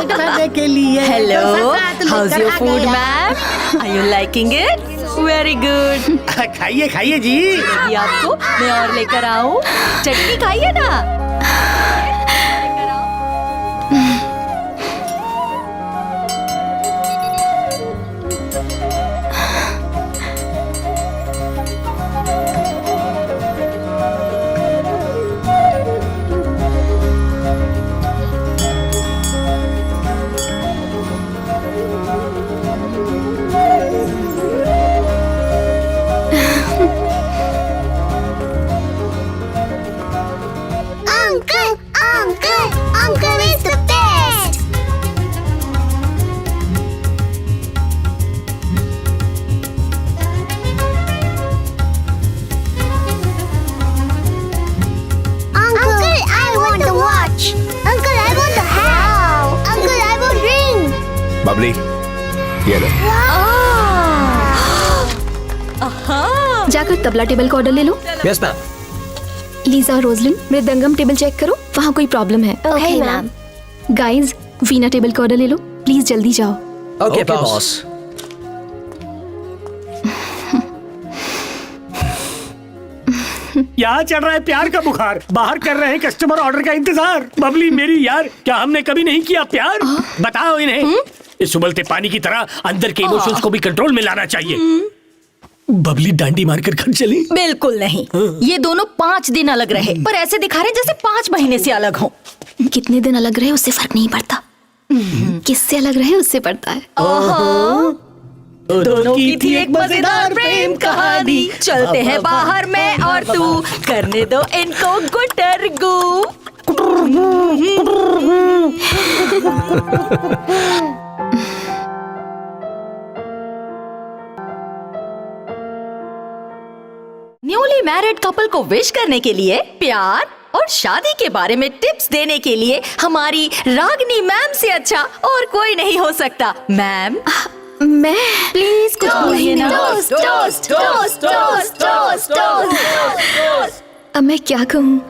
Birthday के लिए। Hello, तो हाउस योर फूड गया। Ma'am? Are you liking it? Very good. खाइए खाइए जी। ये आपको मैं और लेकर आऊं? चटनी खाइए ना। Uncle is the best. Uncle, I want the watch. Uncle, I want the hat. Uncle, I want ring. Babli, ये लो। जाकर तबला टेबल का ऑर्डर ले लो। Yes ma'am. लीजा और रोजलिन, मृदंगम टेबल चेक करो, वहाँ कोई प्रॉब्लम है। Okay, ma'am. Guys, Veena table का ऑर्डर ले लो, प्लीज जल्दी जाओ। Okay boss. यहाँ चढ़ रहा है प्यार का बुखार, बाहर कर रहे हैं कस्टमर ऑर्डर का इंतजार। बबली मेरी यार, क्या हमने कभी नहीं किया प्यार? बताओ इन्हें। इस उबलते पानी की तरह अंदर के इमोशंस को भी कंट्रोल में लाना चाहिए। बबली डांडी मारकर घर चली? बिल्कुल नहीं। ये दोनों 5 दिन अलग रहे, पर ऐसे दिखा रहे जैसे 5 महीने से अलग हो। कितने दिन अलग रहे उससे फर्क नहीं पड़ता, किससे अलग रहे उससे पड़ता है। दोनों की थी एक मजेदार प्रेम कहानी। चलते हैं बाहर मैं और तू, करने दो इनको गुटरगू। न्यूली मैरिड कपल को विश करने के लिए, प्यार और शादी के बारे में टिप्स देने के लिए हमारी रागनी मैम से अच्छा और कोई नहीं हो सकता। मैम, मैं प्लीज कुछ बोलिए ना। अब मैं क्या कहूँ?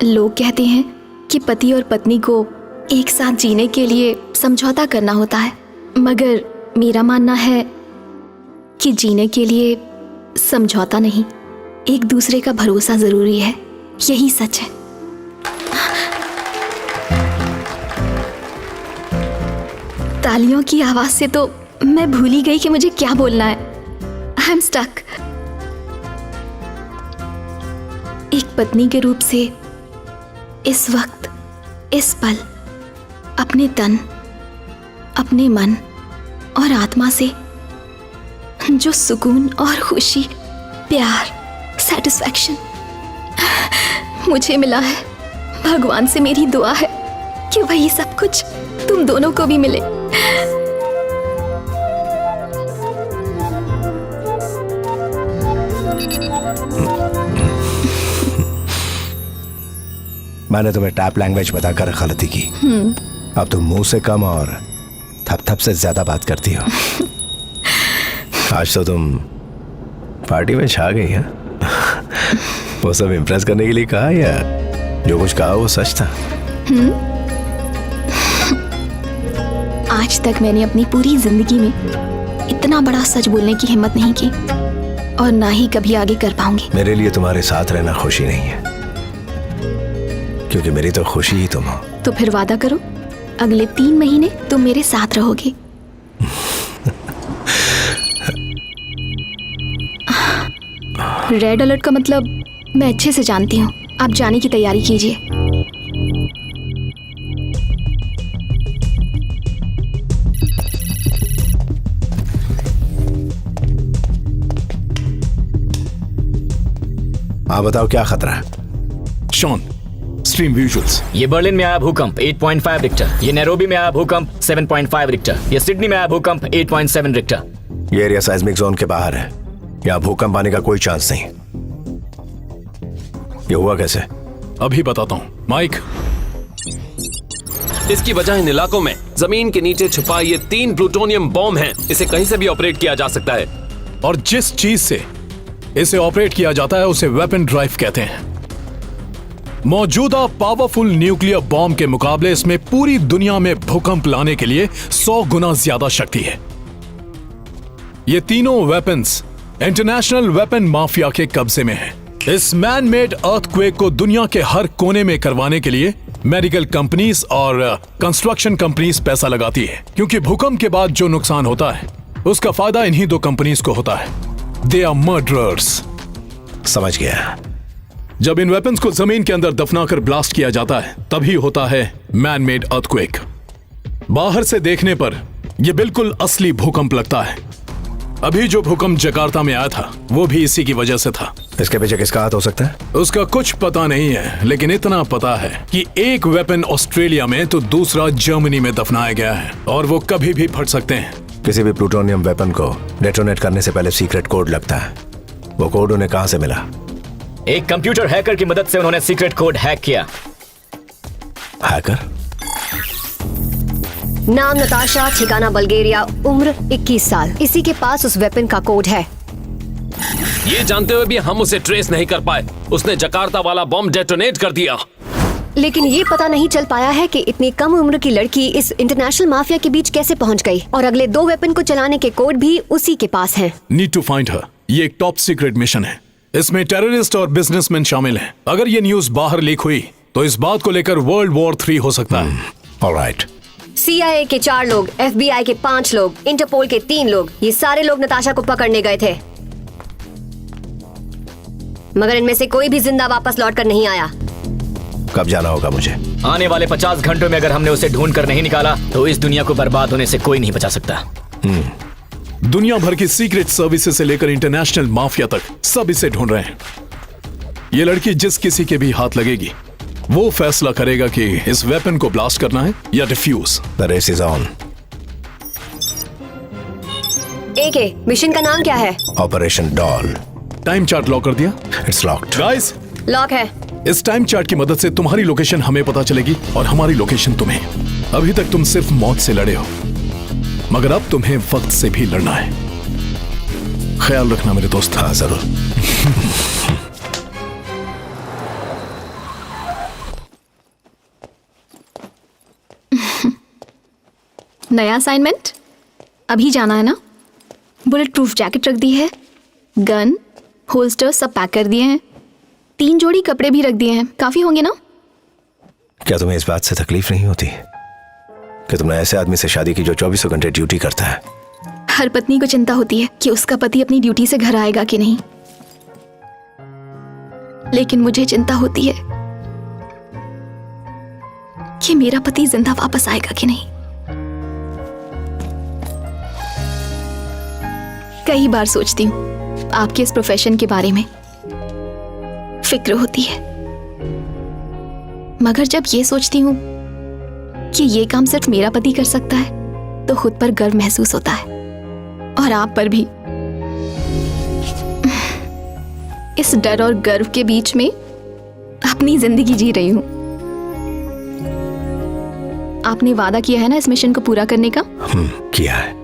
लोग कहते हैं कि पति और पत्नी को एक साथ जीने के लिए समझौता करना होता है, मगर मेरा मानना है कि जीने के लिए समझौता नहीं, एक दूसरे का भरोसा जरूरी है। यही सच है। तालियों की आवाज से तो मैं भूल ही गई कि मुझे क्या बोलना है। I am stuck. एक पत्नी के रूप से इस वक्त, इस पल, अपने तन, अपने मन और आत्मा से जो सुकून और खुशी, प्यार, सेटिस्फैक्शन मुझे मिला है, भगवान से मेरी दुआ है कि वही सब कुछ तुम दोनों को भी मिले। मैंने तुम्हें टैप लैंग्वेज बताकर गलती की। अब तुम मुंह से कम और थप थप से ज्यादा बात करती हो। आज तो तुम पार्टी में छा गई है। वो सब इम्प्रेस करने के लिए कहा या जो कुछ कहा वो सच था? आज तक मैंने अपनी पूरी जिंदगी में इतना बड़ा सच बोलने की हिम्मत नहीं की और ना ही कभी आगे कर पाऊंगी। मेरे लिए तुम्हारे साथ रहना खुशी नहीं है, क्योंकि मेरी तो खुशी ही तुम हो। तो फिर वादा करो, अगले 3 महीने तुम मेरे साथ रहोगे। रेड अलर्ट का मतलब मैं अच्छे से जानती हूँ। आप जाने की तैयारी कीजिए। हाँ बताओ, क्या खतरा है? Shaun, stream visuals. ये बर्लिन में आया भूकंप 8.5 रिक्टर, ये नैरोबी में आया भूकंप 7.5 रिक्टर, ये सिडनी में आया भूकंप 8.7 रिक्टर। ये एरिया साइज्मिक जोन के बाहर है, यहाँ भूकंप आने का कोई चांस नहीं। ये हुआ कैसे? अभी बताता हूँ माइक। इसकी वजह इन इलाकों में जमीन के नीचे छुपा ये 3 प्लूटोनियम बॉम्ब हैं। इसे कहीं से भी ऑपरेट किया जा सकता है, और जिस चीज से इसे ऑपरेट किया जाता है उसे वेपन ड्राइव कहते हैं। मौजूदा पावरफुल न्यूक्लियर बॉम्ब के मुकाबले इसमें पूरी दुनिया में भूकंप लाने के लिए 100 गुना ज्यादा शक्ति है। ये तीनों वेपन्स इंटरनेशनल वेपन माफिया के कब्जे में है। इस मैन मेड अर्थक्वेक को दुनिया के हर कोने में करवाने के लिए मेडिकल कंपनीज और कंस्ट्रक्शन कंपनीज पैसा लगाती है, क्योंकि भूकंप के बाद जो नुकसान होता है उसका फायदा इन्हीं दो कंपनीज को होता है। They are murderers. समझ गया। जब इन वेपन्स को जमीन के अंदर दफनाकर ब्लास्ट किया जाता है तभी होता है मैन मेड अर्थक्वेक। बाहर से देखने पर यह बिल्कुल असली भूकंप लगता है। अभी जो भूकंप जकार्ता में आया था वो भी इसी की वजह से था। इसके पीछे किसका हाथ हो सकता है? उसका कुछ पता नहीं है, लेकिन इतना पता है कि एक वेपन ऑस्ट्रेलिया में तो दूसरा जर्मनी में दफनाया गया है और वो कभी भी फट सकते हैं। किसी भी प्लूटोनियम वेपन को डेटोनेट करने से पहले सीक्रेट कोड लगता है। वो कोड उन्हें कहां से मिला? एक कंप्यूटर हैकर की मदद से उन्होंने सीक्रेट कोड हैक किया। हैकर? नाम नताशा, ठिकाना बल्गेरिया, उम्र 21 साल। इसी के पास उस वेपन का कोड है। ये जानते हुए भी हम उसे ट्रेस नहीं कर पाए। उसने जकार्ता वाला बॉम्ब डेटोनेट कर दिया। लेकिन ये पता नहीं चल पाया है कि इतनी कम उम्र की लड़की इस इंटरनेशनल माफिया के बीच कैसे पहुंच गई, और अगले 2 वेपन को चलाने के कोड भी उसी के पास हैं। Need to find her. ये एक टॉप सीक्रेट मिशन है। इसमें टेररिस्ट और बिजनेसमैन शामिल हैं। अगर ये न्यूज बाहर लीक हुई तो इस बात को लेकर वर्ल्ड वॉर 3 हो सकता है। ऑलराइट। CIA के 4 लोग, FBI के 5 लोग, इंटरपोल के 3 लोग, ये सारे लोग नताशा को पकड़ने गए थे, मगर इनमें से कोई भी जिंदा वापस लौट कर नहीं आया। कब जाना होगा मुझे? आने वाले 50 घंटों में अगर हमने उसे ढूंढ कर नहीं निकाला तो इस दुनिया को बर्बाद होने से कोई नहीं बचा सकता। दुनिया भर की सीक्रेट सर्विसेज से लेकर इंटरनेशनल माफिया तक सब इसे ढूंढ रहे हैं। ये लड़की जिस किसी के भी हाथ लगेगी वो फैसला करेगा कि इस वेपन को ब्लास्ट करना है या diffuse. The race is on. AK, mission का नाम क्या है? Operation doll. Time chart lock कर दिया? It's locked. गाइस, लॉक है। इस टाइम चार्ट की मदद से तुम्हारी लोकेशन हमें पता चलेगी और हमारी लोकेशन तुम्हें। अभी तक तुम सिर्फ मौत से लड़े हो, मगर अब तुम्हें वक्त से भी लड़ना है। ख्याल रखना मेरे दोस्त। हाँ जरूर। नया असाइनमेंट? अभी जाना है ना? बुलेट प्रूफ जैकेट रख दी है, गन, होल्स्टर सब पैक कर दिए हैं, 3 जोड़ी कपड़े भी रख दिए हैं। काफी होंगे ना? क्या तुम्हें इस बात से तकलीफ नहीं होती कि तुमने ऐसे आदमी से शादी की जो 24 घंटे ड्यूटी करता है? हर पत्नी को चिंता होती है कि उसका पति अपनी ड्यूटी से घर आएगा कि नहीं, लेकिन मुझे चिंता होती है कि मेरा पति जिंदा वापस आएगा कि नहीं। कई बार सोचती हूँ आपके इस प्रोफेशन के बारे में, फिक्र होती है, मगर जब ये सोचती हूँ कि ये काम सिर्फ मेरा पति कर सकता है तो खुद पर गर्व महसूस होता है, और आप पर भी। इस डर और गर्व के बीच में अपनी जिंदगी जी रही हूँ। आपने वादा किया है ना इस मिशन को पूरा करने का? किया है।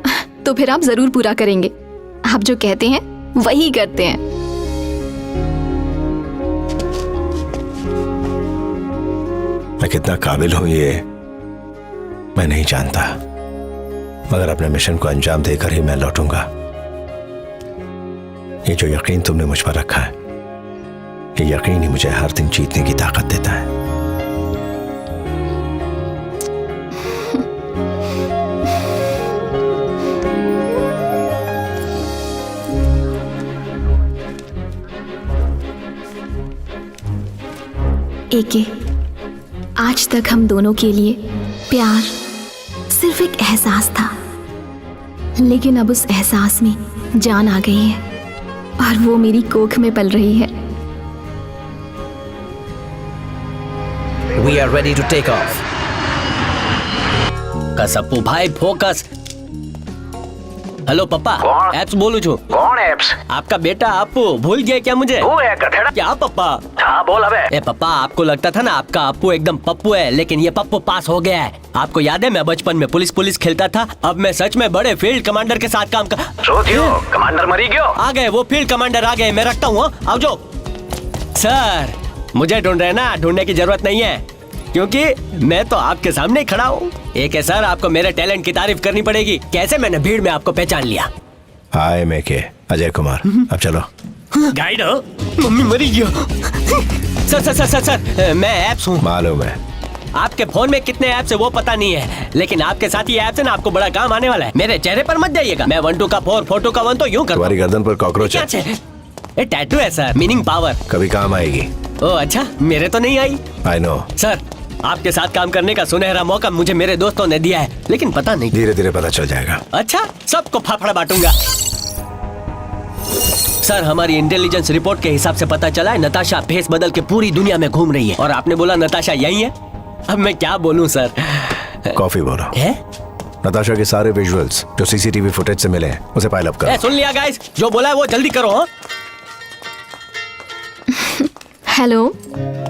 तो फिर आप जरूर पूरा करेंगे। आप जो कहते हैं वही करते हैं। मैं कितना काबिल हूं ये मैं नहीं जानता, मगर अपने मिशन को अंजाम देकर ही मैं लौटूंगा। ये जो यकीन तुमने मुझ पर रखा है, ये यकीन ही मुझे हर दिन जीतने की ताकत देता है। एके, आज तक हम दोनों के लिए प्यार सिर्फ एक एहसास था, लेकिन अब उस एहसास में जान आ गई है और वो मेरी कोख में पल रही है। We are ready to take off. कसप्पू भाई फोकस। हेलो पप्पा, एप्स बोलू छू। कौन एप्स? आपका बेटा अपू भूल गया क्या मुझे? तू है गधेड़ा। क्या पप्पा? हाँ बोल अबे। ए पप्पा, आपको लगता था ना आपका अपू एकदम पप्पू है, लेकिन ये पप्पू पास हो गया है। आपको याद है मैं बचपन में पुलिस खेलता था, अब मैं सच में बड़े फील्ड कमांडर के साथ काम कर। कमांडर मरी गयो। आ गए वो फील्ड कमांडर आ गए, मैं रखता हूँ। आओ जो सर, मुझे ढूंढ रहे ना, ढूंढने की जरूरत नहीं है, क्योंकि मैं तो आपके सामने ही खड़ा हूँ। एक है सर, आपको मेरे टैलेंट की तारीफ करनी पड़ेगी। कैसे मैंने भीड़ में आपको पहचान लिया। हाय मैं के अजय कुमार, अब चलो। गाइड हो? मम्मी मरी गया। Sir sir sir sir sir मैं ऐप्स हूँ। मालूम है। आपके फोन में कितने ऐप्स है वो पता नहीं है, लेकिन आपके साथ ये ऐप्स है ना, आपको बड़ा काम आने वाला है। मेरे चेहरे पर मत जाइएगा। मैं 1 2 का 4 4 2 का 1 तो यूं कर। तुम्हारी गर्दन पर कॉकरोच क्या है। ये टैटू है सर, मीनिंग पावर। कभी काम आएगी। ओ अच्छा, मेरे तो नहीं आई। I know. सर आपके साथ काम करने का सुनहरा मौका मुझे मेरे दोस्तों ने दिया है, लेकिन पता नहीं। धीरे धीरे पता चल जाएगा। अच्छा, सबको फाफड़ा बांटूंगा। सर हमारी इंटेलिजेंस रिपोर्ट के हिसाब से पता चला है नताशा फेस बदल के पूरी दुनिया में घूम रही है, और आपने बोला नताशा यही है। अब मैं क्या बोलूं सर। कॉफी बोलो। है? नताशा के सारे विजुअल्स जो सीसीटीवी फुटेज से मिले हैं उसे पाइल अप करो। सुन लिया गाइस, जो बोला है वो जल्दी करो। हाँ? हेलो।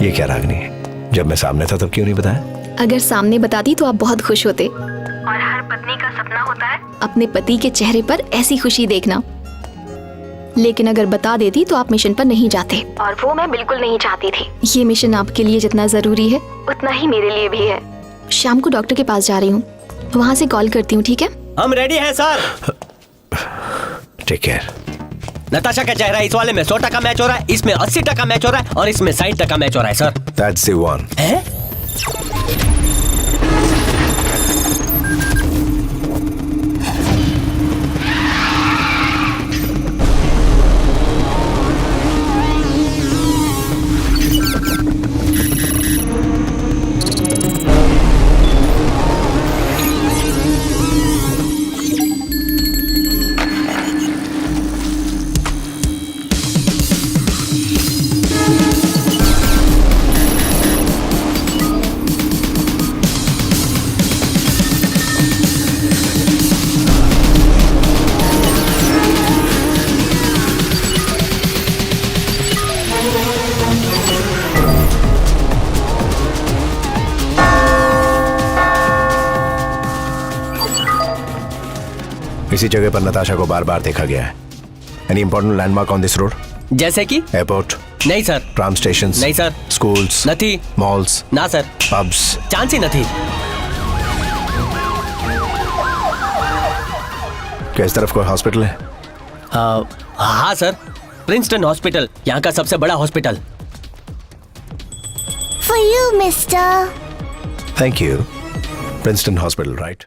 ये क्या रागनी, जब मैं सामने था तब क्यों नहीं बताया? अगर सामने बताती तो आप बहुत खुश होते। और हर पत्नी का सपना होता है अपने पति के चेहरे पर ऐसी खुशी देखना, लेकिन अगर बता देती तो आप मिशन पर नहीं जाते, और वो मैं बिल्कुल नहीं चाहती थी। ये मिशन आपके लिए जितना जरूरी है उतना ही मेरे लिए भी है। शाम को डॉक्टर के पास जा रही हूँ, वहाँ से कॉल करती हूँ, ठीक है? हम रेडी हैं सर। Take care. नताशा का चेहरा इस वाले में 100% मैच हो रहा है, इसमें 80% मैच हो रहा है, और इसमें 60% मैच हो रहा है सर। That's the one. है? इसी जगह पर नताशा को बार बार देखा गया है। Any important landmark on this road? जैसे कि? एयरपोर्ट? नहीं सर। Tram station? नहीं सर। स्कूल्स? नहीं। मॉल्स? ना सर। पब्स? चांस ही नहीं। क्या इस तरफ कोई हॉस्पिटल है? हाँ सर, प्रिंसटन हॉस्पिटल, यहाँ का सबसे बड़ा hospital. For you, mister. Thank you. Princeton hospital, right?